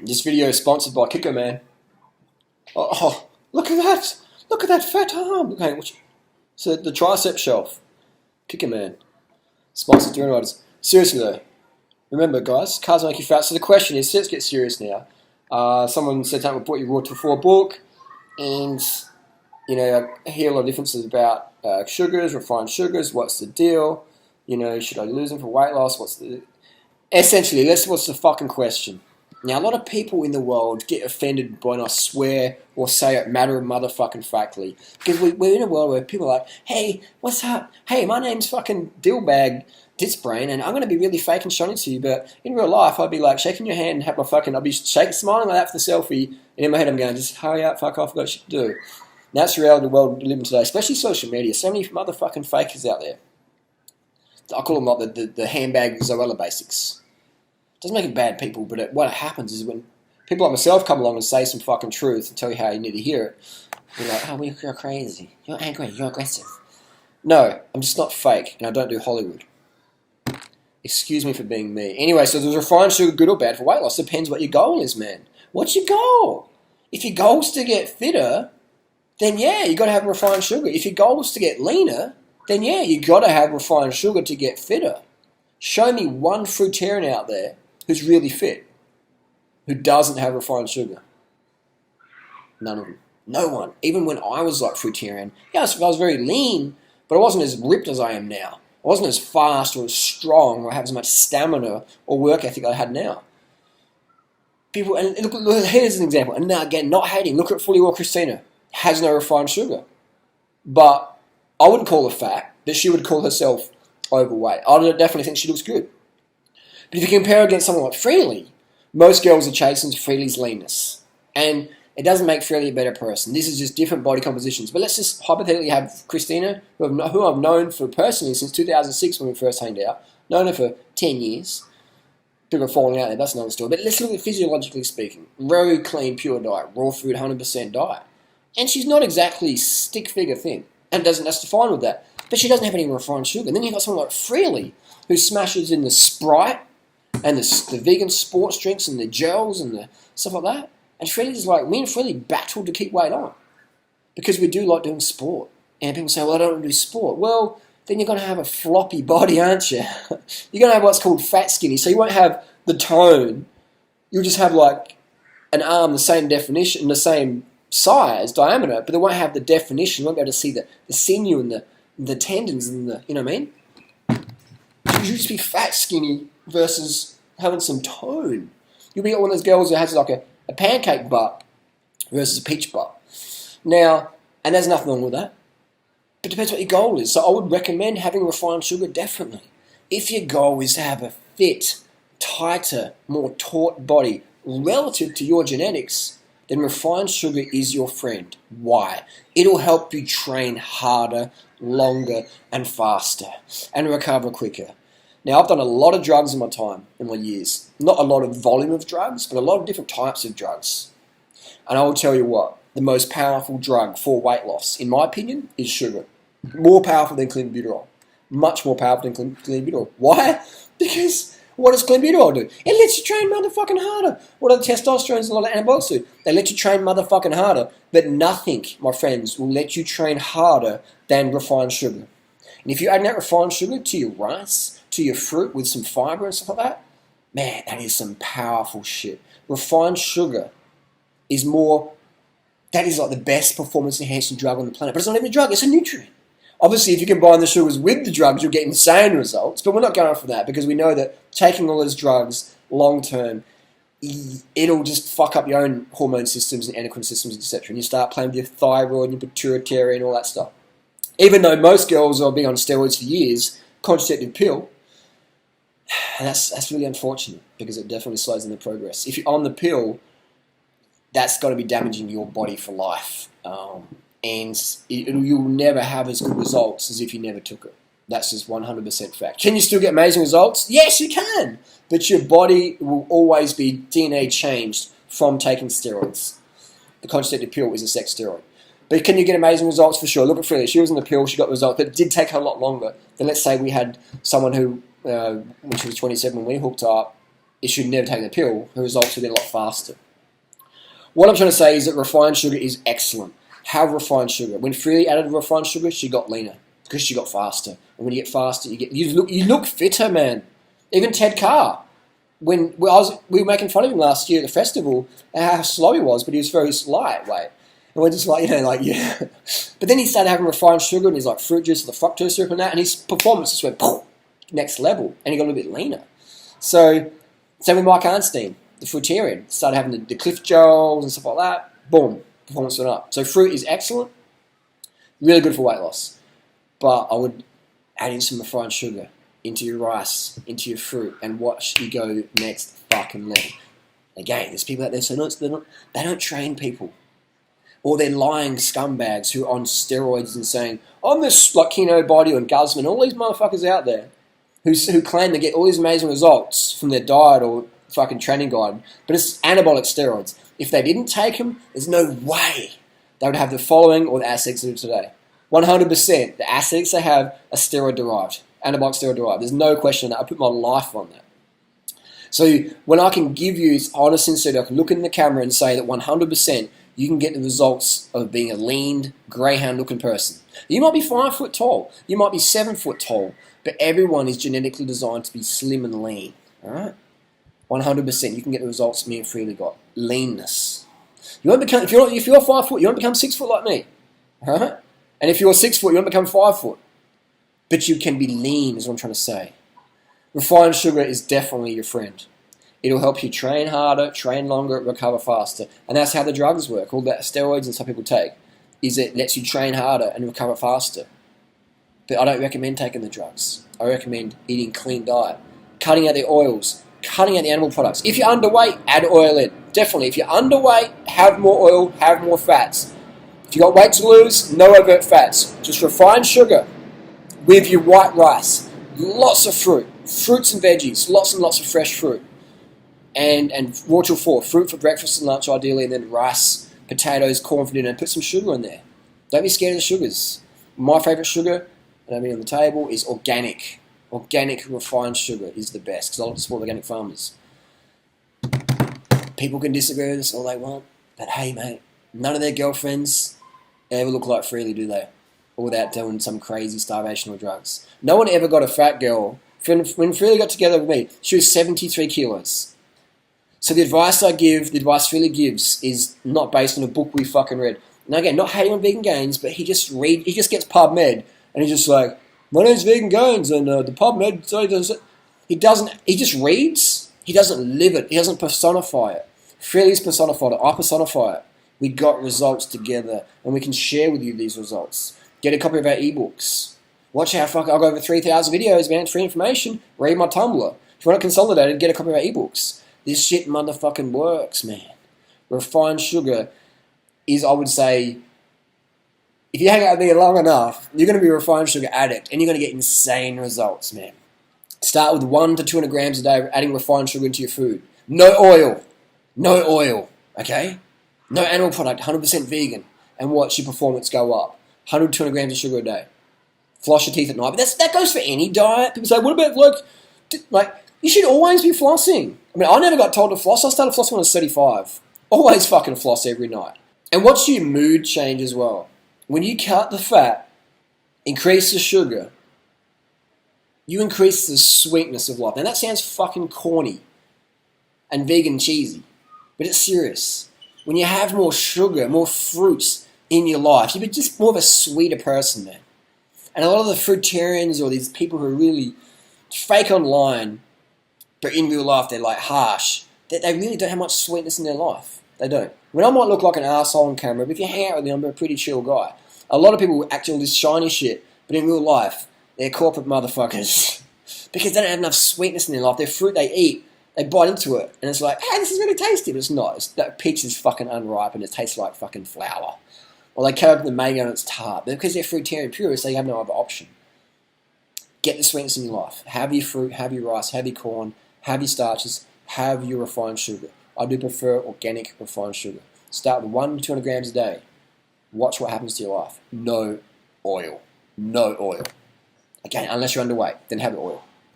This video is sponsored by Kicker Man. Oh, look at that! Look at that fat arm! Okay, so the tricep shelf. Kicker Man. Sponsored Durianriders. Seriously though, remember guys, carbs make you fat. So the question is, let's get serious now. Someone said something about your Raw to 4 book, and you know, I hear a lot of differences about sugars, refined sugars. What's the deal? You know, should I lose them for weight loss? Essentially, what's the fucking question? Now, a lot of people in the world get offended when I swear or say it matter of motherfucking factly. Because we're in a world where people are like, hey, what's up? Hey, my name's fucking Dillbag Ditzbrain, and I'm going to be really fake and shiny to you, but in real life, I'd be like shaking your hand and have I'll be smiling like that for the selfie, and in my head I'm going, just hurry up, fuck off, I've got shit to do. And that's the reality of the world we live in today, especially social media. So many motherfucking fakers out there. I call them like the handbag Zoella basics. Doesn't make it bad people, but what happens is when people like myself come along and say some fucking truth and tell you how you need to hear it, you're like, oh, you're crazy, you're angry, you're aggressive. No, I'm just not fake, and I don't do Hollywood. Excuse me for being me. Anyway, so does refined sugar good or bad for weight loss? Depends what your goal is, man. What's your goal? If your goal is to get fitter, then yeah, you got to have refined sugar. If your goal is to get leaner, then yeah, you got to have refined sugar to get fitter. Show me one fruitarian out there who's really fit, who doesn't have refined sugar. None of them. No one. Even when I was like fruitarian, yeah, I was very lean, but I wasn't as ripped as I am now. I wasn't as fast or as strong or have as much stamina or work ethic I had now. People, and look, here's an example. And now again, not hating. Look at Fully Raw Christina. Has no refined sugar. But I wouldn't call her fat, but she would call herself overweight. I definitely think she looks good. But if you compare her against someone like Freely, most girls are chasing Freely's leanness. And it doesn't make Freely a better person. This is just different body compositions. But let's just hypothetically have Christina, who I've known for personally since 2006 when we first hanged out. Known her for 10 years. People are falling out there, that's another story. But let's look at physiologically speaking. Very clean, pure diet. Raw food, 100% diet. And she's not exactly stick figure thin. And that's fine with that. But she doesn't have any refined sugar. And then you've got someone like Freely, who smashes in the Sprite, and the vegan sports drinks and the gels and the stuff like that. And Freddie's like, me and Freddie battle to keep weight on. Because we do like doing sport. And people say, well, I don't want to do sport. Well, then you're going to have a floppy body, aren't you? You're going to have what's called fat skinny. So you won't have the tone. You'll just have like an arm, the same definition, the same size, diameter, but they won't have the definition. You won't be able to see the sinew and the tendons and the, you know what I mean? You'll just be fat skinny versus having some tone. You'll be one of those girls who has like a pancake butt versus a peach butt. Now, and there's nothing wrong with that. But it depends what your goal is. So I would recommend having refined sugar, definitely. If your goal is to have a fit, tighter, more taut body relative to your genetics, then refined sugar is your friend. Why? It'll help you train harder, longer, and faster, and recover quicker. Now, I've done a lot of drugs in my time, in my years. Not a lot of volume of drugs, but a lot of different types of drugs. And I will tell you what, the most powerful drug for weight loss, in my opinion, is sugar. More powerful than clenbuterol. Much more powerful than clenbuterol. Why? Because what does clenbuterol do? It lets you train motherfucking harder. What do the testosterone and a lot of anabolics do? They let you train motherfucking harder. But nothing, my friends, will let you train harder than refined sugar. And if you add that refined sugar to your rice, to your fruit with some fiber and stuff like that, man, that is some powerful shit. Refined sugar is that is like the best performance enhancing drug on the planet. But it's not even a drug, it's a nutrient. Obviously, if you combine the sugars with the drugs, you'll get insane results. But we're not going for that because we know that taking all those drugs long term, it'll just fuck up your own hormone systems and endocrine systems, etc. And you start playing with your thyroid and your pituitary and all that stuff. Even though most girls are being on steroids for years, contraceptive pill, and that's really unfortunate because it definitely slows down the progress. If you're on the pill, that's got to be damaging your body for life. And you'll never have as good results as if you never took it. That's just 100% fact. Can you still get amazing results? Yes, you can. But your body will always be DNA changed from taking steroids. The contraceptive pill is a sex steroid. But can you get amazing results? For sure. Look at Freelia. She was on the pill. She got results. But it did take her a lot longer than, let's say, we had someone who, when she was 27 when we hooked up, it should never take the pill. Her results will get a lot faster. What I'm trying to say is that refined sugar is excellent. Have refined sugar. When Freely added refined sugar, she got leaner because she got faster. And when you get faster, you look fitter, man. Even Ted Carr, when we were making fun of him last year at the festival, how slow he was, but he was very lightweight. And we're just like, yeah. But then he started having refined sugar and he's like fruit juice, the fructose syrup and that, and his performance just went poof, next level, and he got a little bit leaner. So, same with Mike Arnstein, the fruitarian, started having the Cliff Gels and stuff like that. Boom, performance went up. So fruit is excellent, really good for weight loss. But I would add in some refined sugar into your rice, into your fruit, and watch you go next fucking level. Again, there's people out there they don't train people. Or they're lying scumbags who are on steroids and saying, I'm this like Keno Body and Guzman, all these motherfuckers out there who claim to get all these amazing results from their diet or fucking training guide, but it's anabolic steroids. If they didn't take them, there's no way they would have the following or the aesthetics of today. 100%, the aesthetics they have are steroid-derived, anabolic steroid-derived. There's no question on that. I put my life on that. So when I can give you this honest sincerity, I can look in the camera and say that 100% you can get the results of being a lean, greyhound-looking person. You might be 5 foot tall. You might be 7 foot tall. But everyone is genetically designed to be slim and lean. All right? 100% you can get the results me and Freely got. Leanness. You won't become, if you're 5 foot, you won't become 6 foot like me. All right? And if you're 6 foot, you won't become 5 foot. But you can be lean, is what I'm trying to say. Refined sugar is definitely your friend. It'll help you train harder, train longer, recover faster. And that's how the drugs work. All that steroids and stuff people take is it lets you train harder and recover faster. But I don't recommend taking the drugs. I recommend eating clean diet, cutting out the oils, cutting out the animal products. If you're underweight, add oil in. Definitely. If you're underweight, have more oil, have more fats. If you've got weight to lose, no overt fats. Just refined sugar with your white rice. Lots of fruit. Fruits and veggies. Lots and lots of fresh fruit. And raw till 4. Fruit for breakfast and lunch ideally, and then rice, potatoes, corn for dinner. And put some sugar in there. Don't be scared of the sugars. My favourite sugar, and I mean on the table, is organic. Organic refined sugar is the best because I like to support organic farmers. People can disagree with us all they want, but hey mate, none of their girlfriends ever look like Freely, do they? Or without doing some crazy starvation or drugs. No one ever got a fat girl. When Freely got together with me, she was 73 kilos. So the advice I give, the advice Freely gives, is not based on a book we fucking read. Now again, not hating on Vegan Gains, but he just gets PubMed, and he's just like, my name's Vegan Gains, and the PubMed, so he just reads, he doesn't live it, he doesn't personify it. Freely's personified it, I personify it. We got results together, and we can share with you these results. Get a copy of our ebooks. Watch how I've got over 3,000 videos, man, free information. Read my Tumblr. If you want it consolidated, get a copy of our ebooks. This shit motherfucking works, man. Refined sugar is, I would say, if you hang out there long enough, you're going to be a refined sugar addict, and you're going to get insane results, man. Start with 100 to 200 grams a day, adding refined sugar into your food. No oil. No oil, okay? No animal product, 100% vegan. And watch your performance go up. 100 to 200 grams of sugar a day. Floss your teeth at night. But that goes for any diet. People say, what about, like, you should always be flossing. I mean, I never got told to floss. I started flossing when I was 35. Always fucking floss every night. And watch your mood change as well. When you cut the fat, increase the sugar, you increase the sweetness of life. Now that sounds fucking corny and vegan cheesy, but it's serious. When you have more sugar, more fruits in your life, you're just more of a sweeter person, man. And a lot of the fruitarians or these people who are really fake online, but in real life they're like harsh, they really don't have much sweetness in their life. They don't. I mean, I might look like an arsehole on camera, but if you hang out with me, I'm a pretty chill guy. A lot of people act all this shiny shit, but in real life, they're corporate motherfuckers. Because they don't have enough sweetness in their life. Their fruit they eat, they bite into it, and it's like, hey, this is really tasty, but it's not. That peach is fucking unripe, and it tastes like fucking flour. Or they cut open the mango and it's tart. But because they're fruitarian purists, they have no other option. Get the sweetness in your life. Have your fruit, have your rice, have your corn, have your starches, have your refined sugar. I do prefer organic refined sugar. Start with 100 to 200 grams a day. Watch what happens to your life. No oil. No oil. Again, unless you're underweight, then have the oil.